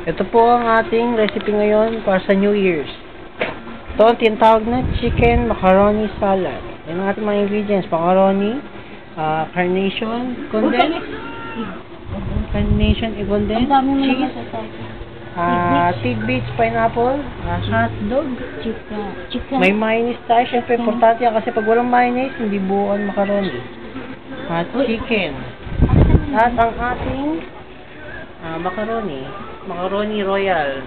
Ito po ang ating recipe ngayon para sa New Year's. Ito ang tinatawag na chicken macaroni salad. Yan ang ating mga ingredients. Macaroni, carnation, condensed, cheese, tidbits, pineapple, hot dog, Chicken. may mayonnaise tayo. Siyempre, importante yan kasi pag walang mayonnaise, hindi buo ang macaroni. At chicken. At ang ating macaroni royal.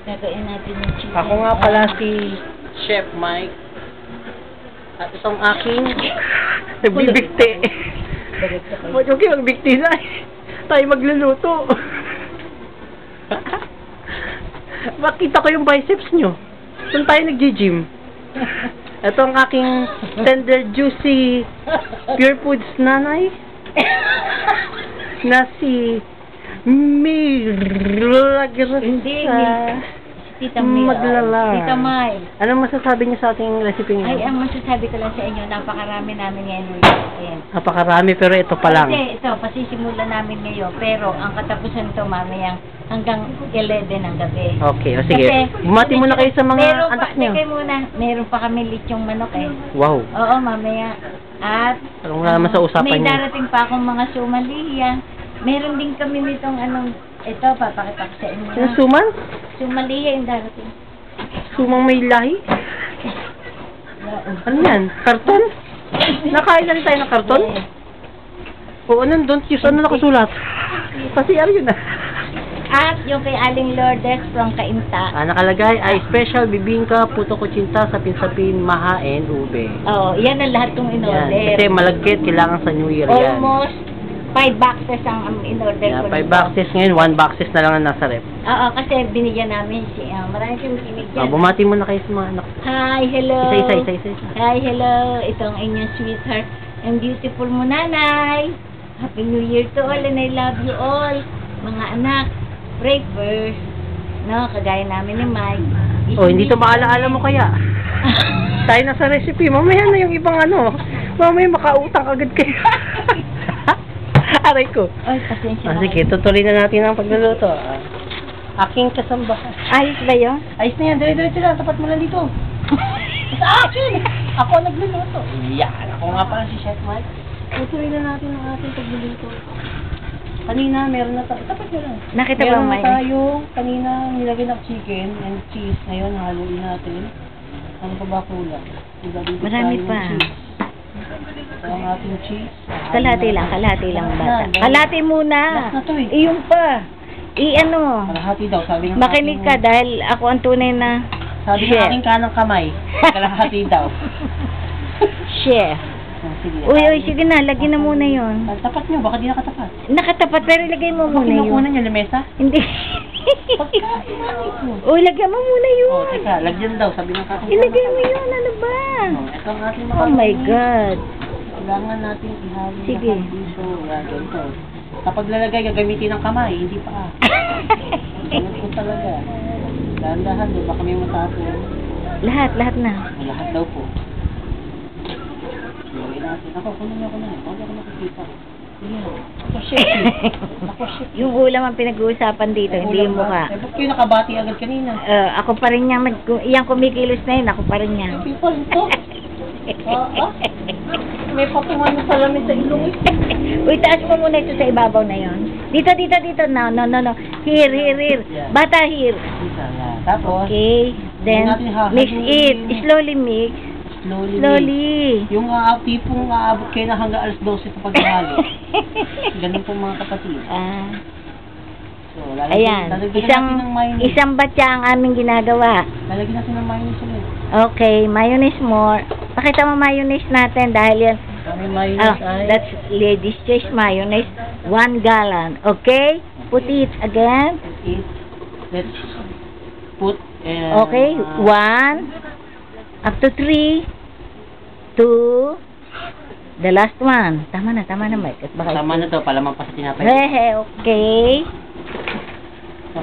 Gagawin natin yung chicken. Ako nga pala si Chef Mike. At itong aking nagbibigti. Huwag kayo magbigti na. Tayo magluluto. Makita ko yung biceps nyo. Saan tayo nag-gym? Ito ang aking tender juicy pure foods nanay na si Milagrosa. Hindi. Tita May. Maglala. Tita May. Anong masasabi niyo sa ating recipe ngayon? Ay, ang masasabi ko lang sa inyo, napakarami namin ngayon. Ayan. Napakarami pero ito pa lang. Kasi ito, pasisimulan namin ngayon. Pero ang katapusan to mamayang hanggang 11 ng gabi. Okay, o sige. Bumati muna kayo sa mga anak niyo. Meron pa kami lechong manok eh. Wow. Oo, mamaya. At Anong naman sa usapan may niyo? darating pa akong mga sumaliya. Meron din kami nitong ito, papakita ko sa inyo. Yung suman? Sumaliya yung darating. Sumang may lahi? Ano yan? Karton? Nakain na rin tayo ng karton? Oo, nandun. Ano nakasulat? Kasi ano yun na. At yung kay Aling Lourdes from Cainta. Nakalagay ay special bibingka, puto kuchinta, sapin-sapin, mahain, ube. Oo, yan ang lahat kong Yan. in-order. Kasi malagkit, kailangan sa New Year yan. Almost 5 boxes ang in-order ko. 5 boxes ngayon, 1 boxes na lang ang nasa rep. Oo, kasi binigyan namin marami kami binigyan. Bumati muna kayo sa mga anak. Hi, hello. Isa. Hi, hello. Itong inyong sweetheart and beautiful mo nanay. Happy New Year to all and I love you all. Mga anak, pray first. No, kagaya namin ni Mike. Hindi to maalaala mo kaya. Tayo na sa recipe. Mamaya na yung ibang Mamaya makautang agad kayo. Aray ko. Ay, pasensya na. Sige, tutuloy na natin ang pagluluto. Aking kasambahan. Ayos ba yun? Ayos na yan. Dire-diretso lang. Tapat mo lang dito. Sa akin! Ako nagluluto. Yan. Ako nga pala si Chef Mike. Tutuloy na natin ang ating pagluluto. Kanina, meron na tayo. Tapat nyo lang. Nakita ba, meron Mike? na tayo. Kanina, nilagay ng chicken and cheese. Ngayon, haluin natin. Ano pa ba kulang? Marami pa. Ito ang ating cheese. Kalahati lang bata. Kalahati muna. Last na to eh. Iyong pa. Kalahati daw, sabi ng Makinig ka dahil ako ang tunay na sabi ng aking kanang kamay. Kalahati daw. chef. Sige. Uy, sige na, lagyan na muna yon. Tapat nyo, baka di nakatapat. Nakatapat, pero ilagay mo muna yun. Kinukunan nyo lamesa? Hindi. Pagkain namin ko. Uy, lagyan mo muna yun. Teka, lagyan daw, sabi ng kating Ilagay mo yun, ano ba? Ito ang ating Oh my God. Kailangan natin ihalo Sige. ng piso. Ganito. Kapag lalagay, gagamitin ng kamay, hindi pa. Ganun ko talaga. Dahan-dahan, di ba kami matapon? Lahat na. Lahat daw po. Ilagay natin. Ako, kunin ako na. Huwag ako nakikita. Ako, chef. Yung ulam ang pinag-uusapan dito, hindi yung mukha. Ba't kayo nakabati agad kanina? Ako pa rin yung kumikilos na yun, ako pa rin yan. People ito. May patungan sa salamin sa ilong. Uy, taas mo muna ito sa ibabaw na yon. Dito. No. Here. Bata, here. Tapos, Okay. Then, mix it. Slowly mix. Slowly. Yung tipong aabot kayo na hanggang alas 12 sa paghahalo. Ganun po mga kapatid. So, Ayan. Isang batya ang aming ginagawa. Lalagyan natin ng mayonnaise ulit. Okay, mayonnaise more. Pakita mo mayonnaise natin dahil yan. That's ladies' choice mayonnaise. 1 gallon. Okay? Put it again. Let's put Okay, 1 up to 3 2 the last one. Tama na Mike. Tama na to, palamang pa sa tinapay. Okay.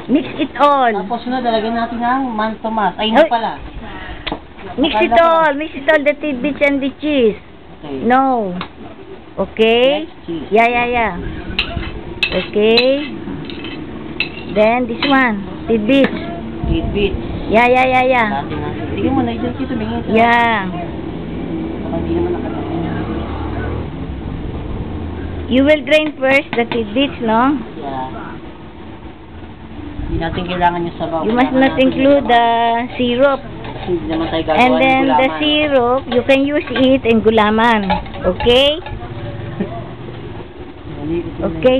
Mix it all. Tapos sunod, dalagyan natin ng mantomas. Ay, hindi pala. Mix it all, the tidbits and the cheese. Okay. No. Okay? Next, cheese. Yeah. Okay. Then, this one. Tidbits. Tidbits. Yeah. Natin. Tingnan mo na dyan dito. Bingin ito. Yeah. Baka hindi naman nakatasin. You will grind first the tidbits, no? Yeah. Hindi natin kailangan yung sabaw. You must not include the syrup. Kasi hindi naman tayo gagawa And ng then the gulaman. syrup, you can use it in gulaman. Okay? Okay?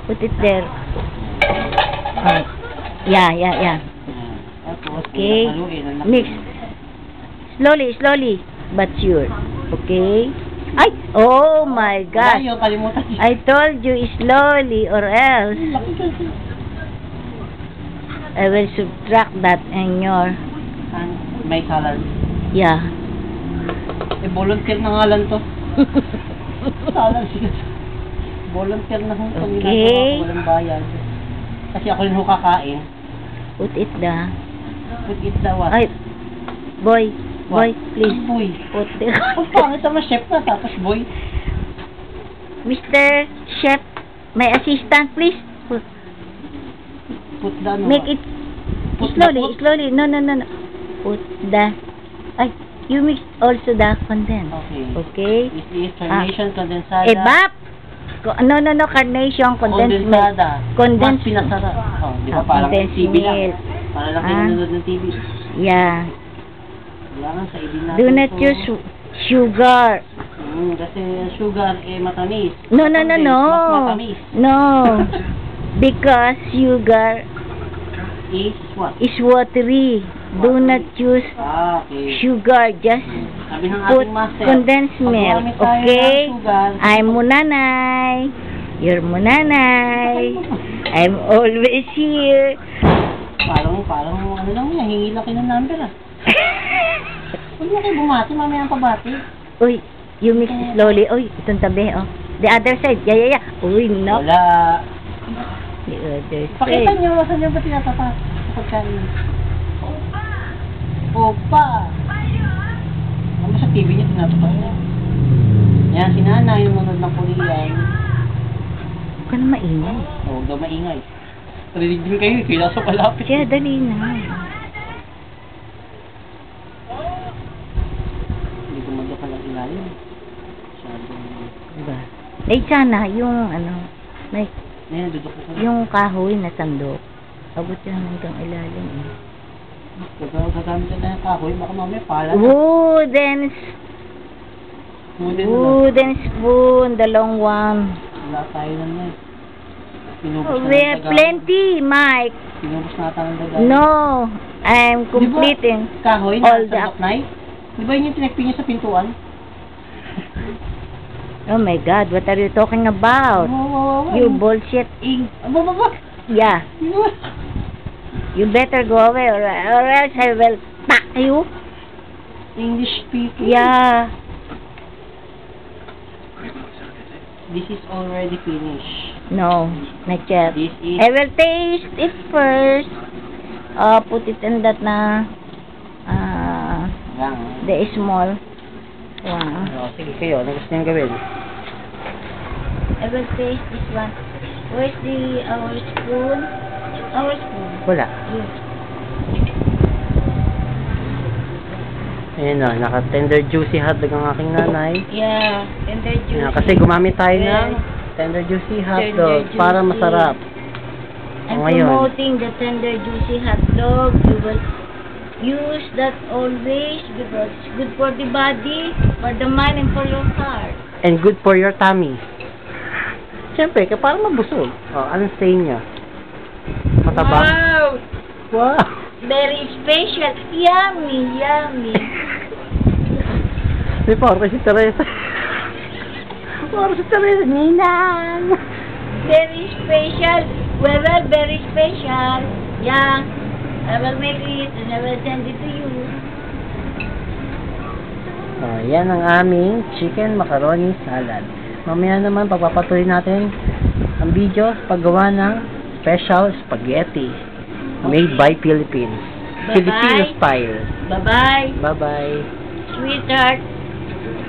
Put it there. Oh. Yeah. Okay. Mix. Slowly, but sure. Okay? Ay! Oh my God! Ayaw, kalimutan niyo. I told you slowly or else Laki kasi. I will subtract that in your... May salad. Yeah. Volunteer na nga lang to. Salad siya. Volunteer na hong Okay. walang bayad. Kasi ako rin ho kakain. Put it the... Put it the what? Ay! Boy, please. Boy. Put the... Ang pangit naman chef na, tapos boy. Mr. Chef, my assistant, please. Put the ano. Make it Put slowly. No. Put the... Ay, you mix also the condensed. Okay? This is carnation condensada. Ebap! No, carnation, condensed milk. Condensed. Mas pinasara. Oh, di ba parang condensed TV lang. milk. Para lang kayo nanonood ng TV. Yeah. Kailangan sa ibin natin. Do not use sugar. Kasi sugar matamis. No. Condensed, mas matamis. No. Because sugar Is what? is watery. Do not use Okay. sugar. Just Sabi ng put ating master. condensed pag milk. gumamit tayo ng Okay? sugar, I'm Munanay. You're Munanay. I'm always here. Parang ano lang yan, hingi lang kayo ng number Huwag mo kayo bumati, mamaya ang pabati. Uy, you mix slowly. Uy, itong tabi, oh. The other side. Yeah. Uy, no. Wala. The other Pakita side. nyo, saan nyo ba tinatapa sa pagkain? Opa! Ano sa TV niya tinatapa niya? Yan, si nanay, yung nanonood ng Korean. Huwag ka na maingay. Huwag daw maingay. Rinig din kayo, kailangan sa palapit. Siya, dali na. Hindi ko magdaka ng ilalim. Masyadong... Diba? Eh, sana, yung, may, Ngayon, dudok ko sa... yung kahoy na sandok. Abot yan hanggang ilalim, eh. Gagamit na tayo ng kahoy, baka mamaya pala. Wooden spoon, the long one. Wala tayo naman. Pinubos na We have plenty, Mike. Pinubos na tayo ng dagat. No, I'm completing. Kahoy all na the sa doknay? Di ba yun yung tinagpin niya sa pintuan? Oh my God, what are you talking about? You bullshit. Bababa! Yeah. You better go away or else I will pack you. English speaking? Yeah. This is already finished. No, not yet. This is... I will taste it first. Put it in that na Lang. the small one. Sige kayo, ano gusto niyong gawin? I will taste this one. Where's our spoon? Our spoon. Wala. Yes. Ayan na, naka-tender juicy hotdog ang aking nanay. Yeah, tender juicy. Ayan, kasi gumamit tayo Yes. ng tender juicy hotdog Tender para juicy. masarap. I'm Ngayon. promoting the tender juicy hot dog. You will use that always because it's good for the body, for the mind, and for your heart. And good for your tummy. Siyempre, para mabusog. Oh, anong say niya? Mataba? Wow! Wow! Very special. Yummy. Di parang si Teresa. Parang si Teresa. Ninang! Very special. Well, very special. Yeah. I will make it and I will send it to you. Oh, yan ang aming chicken macaroni salad. Mamaya naman pagpapatuloy natin ang video paggawa ng special spaghetti made by Philippines. Bye-bye. Filipino style. Bye-bye. Bye-bye. Sweetheart.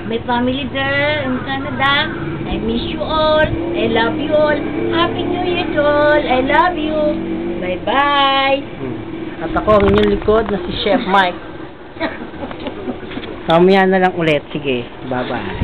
My family there in Canada. I miss you all. I love you all. Happy New Year to all. I love you. Bye-bye! At ako ang inyong likod na si Chef Mike. Kamaya na lang ulit. Sige, bye-bye.